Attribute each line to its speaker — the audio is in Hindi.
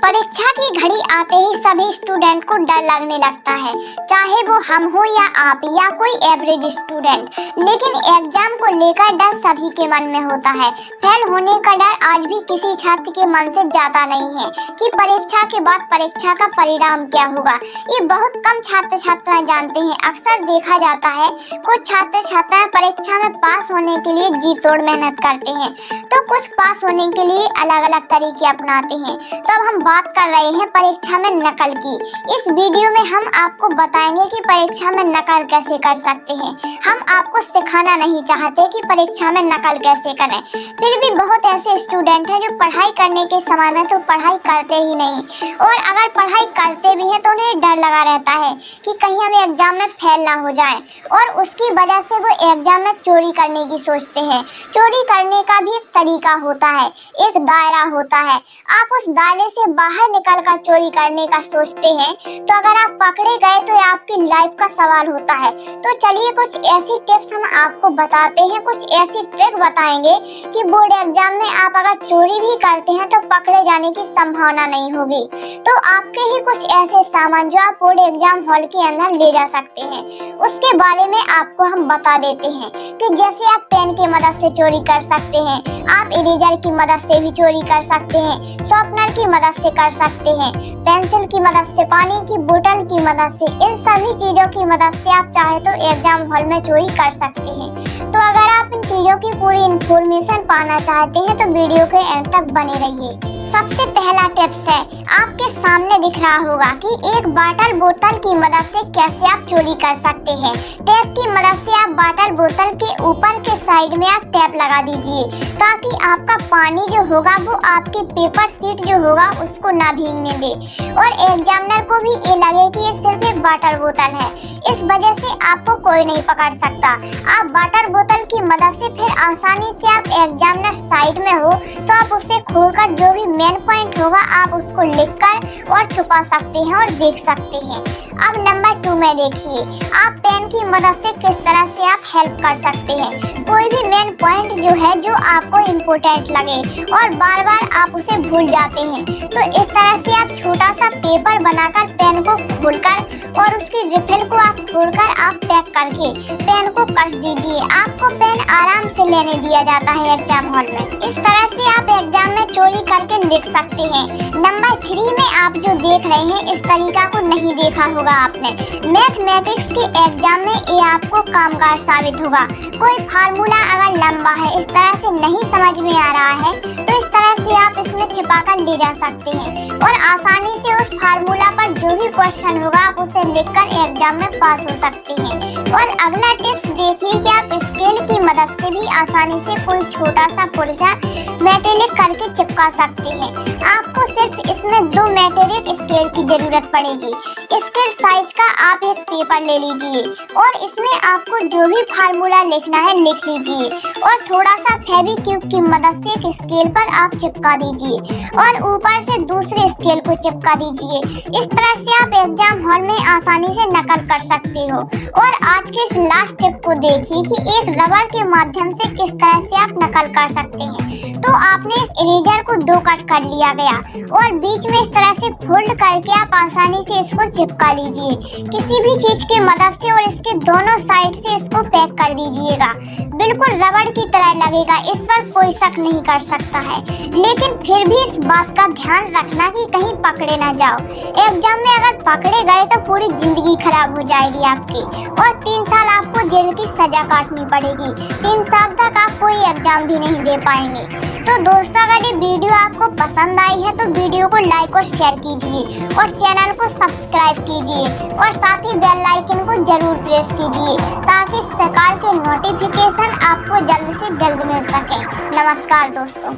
Speaker 1: परीक्षा की घड़ी आते ही सभी स्टूडेंट को डर लगने लगता है, चाहे वो हम हो या आप या कोई एवरेज स्टूडेंट। लेकिन एग्जाम को लेकर डर सभी के मन में होता है। फेल होने का डर आज भी किसी छात्र के मन से जाता नहीं है कि परीक्षा के बाद परीक्षा का परिणाम क्या होगा। ये बहुत कम छात्र छात्राएं जानते हैं। अक्सर देखा जाता है कुछ छात्र छात्राएं परीक्षा में पास होने के लिए जी तोड़ मेहनत करते हैं, तो कुछ पास होने के लिए अलग अलग तरीके अपनाते हैं। तो अब हम बात कर रहे हैं परीक्षा में नकल की। इस वीडियो में हम आपको बताएंगे कि परीक्षा में नकल कैसे कर सकते हैं। हम आपको सिखाना नहीं चाहते कि परीक्षा में नकल कैसे करें। फिर भी बहुत ऐसे स्टूडेंट हैं जो पढ़ाई करने के समय में तो पढ़ाई करते ही नहीं, और अगर पढ़ाई करते भी हैं तो उन्हें डर लगा रहता है कि कहीं हमें एग्जाम में फेल ना हो जाए, और उसकी वजह से वो एग्जाम में चोरी करने की सोचते हैं। चोरी करने का भी एक तरीका होता है, एक दायरा होता है। आप उस दायरे से बाहर निकल कर चोरी करने का सोचते हैं तो अगर आप पकड़े गए तो आपकी लाइफ का सवाल होता है। तो चलिए कुछ ऐसी टिप्स हम आपको बताते हैं, कुछ ऐसी ट्रिक बताएंगे कि बोर्ड एग्जाम में आप अगर चोरी भी करते हैं तो पकड़े जाने की संभावना नहीं होगी। तो आपके ही कुछ ऐसे सामान जो आप बोर्ड एग्जाम हॉल के अंदर ले जा सकते हैं, उसके बारे में आपको हम बता देते हैं कि जैसे आप पेन की मदद से चोरी कर सकते हैं, आप इरेजर की मदद से भी चोरी कर सकते हैं, शॉर्पनर की मदद से कर सकते हैं, पेंसिल की मदद से, पानी की बोतल की मदद से। इन सभी चीजों की मदद से आप चाहे तो एग्जाम हॉल में चोरी कर सकते हैं। तो अगर आप इन चीजों की पूरी इंफॉर्मेशन पाना चाहते हैं तो वीडियो के एंड तक बने रहिए। सबसे पहला टिप्स है, आपके सामने दिख रहा होगा कि एक वाटर बोतल की मदद से कैसे आप चोरी कर सकते हैं। टेप की मदद से आप वाटर बोतल के ऊपर के साइड में आप टेप लगा दीजिए, ताकि आपका पानी जो होगा वो आपकी पेपर शीट जो होगा उसको ना भीगने दे, और एग्जामिनर को भी ये लगे कि ये सिर्फ एक वाटर बोतल है। इस वजह से आपको कोई नहीं पकड़ सकता। आप वाटर बोतल की मदद से फिर आसानी से आप एग्जामिनर साइड में हो तो आप उसे खोलकर जो भी मेन पॉइंट होगा आप उसको लिखकर और छुपा सकते हैं और देख सकते हैं। अब नंबर 2 में देखिए, आप पेन की मदद से किस तरह से आप हेल्प कर सकते हैं। कोई भी मेन पॉइंट जो है जो आपको इम्पोर्टेंट लगे और बार बार आप उसे भूल जाते हैं, तो इस तरह से आप छोटा सा पेपर बनाकर पेन को खोलकर और उसकी रिफिल को आप खोलकर आप पैक करके पेन को कस दीजिए। आपको पेन आराम से लेने दिया जाता है एग्जाम हॉल में। इस तरह से आप एग्जाम में चोरी करके लिख सकते हैं। नंबर 3 में आप जो देख रहे हैं, इस तरीका को नहीं देखा होगा आपने। मैथमेटिक्स के एग्जाम में ये आपको कामगार साबित होगा। कोई फार्मूला अगर लंबा है, इस तरह से नहीं समझ में आ रहा है, तो इस तरह से आप इसमें छिपा कर ले जा सकते हैं और आसानी से उस फार्मूला पर जो भी क्वेश्चन होगा आप उसे लिखकर एग्जाम में पास हो सकते हैं। और अगला टिप्स देखिए कि आप स्केल की मदद से भी आसानी से कोई छोटा सा पुर्जा मेटेलिक करके चिपका सकते हैं। आपको सिर्फ इसमें 2 मेटेलिक स्केल की जरूरत पड़ेगी। स्केल साइज का आप एक पेपर ले लीजिए और इसमें आपको जो भी फार्मूला लिखना है लिख लीजिए, और थोड़ा सा फेविक्विक की मदद से एक स्केल पर आप चिपका दीजिए और ऊपर से दूसरे स्केल को चिपका दीजिए। इस तरह से आप एग्जाम हॉल में आसानी से नकल कर सकते हो। और आज के इस लास्ट टिप को देखिए कि एक रबर के माध्यम से किस तरह से आप नकल कर सकते हैं। तो आपने इस इरेजर को 2 कट कर लिया गया और बीच में इस तरह से फोल्ड करके आप आसानी से इसको चिपका लीजिए किसी भी चीज की मदद से, और इसके दोनों साइड से इसको पैक कर दीजिएगा। बिल्कुल रबड़ की तरह लगेगा, इस पर कोई शक नहीं कर सकता है। लेकिन फिर भी इस बात का ध्यान रखना कि कहीं पकड़े ना जाओ। एग्जाम में अगर पकड़े गए तो पूरी जिंदगी खराब हो जाएगी आपकी, और 3 साल आपको जेल की सजा काटनी पड़ेगी। 3 साल तक आप कोई एग्जाम भी नहीं दे पाएंगे। तो दोस्तों, अगर ये वीडियो आपको पसंद आई है तो वीडियो को लाइक और शेयर कीजिए और चैनल को सब्सक्राइब कीजिए, और साथ ही बेल आइकन को जरूर प्रेस कीजिए ताकि इस प्रकार के नोटिफिकेशन आपको जल्द से जल्द मिल सके। नमस्कार दोस्तों।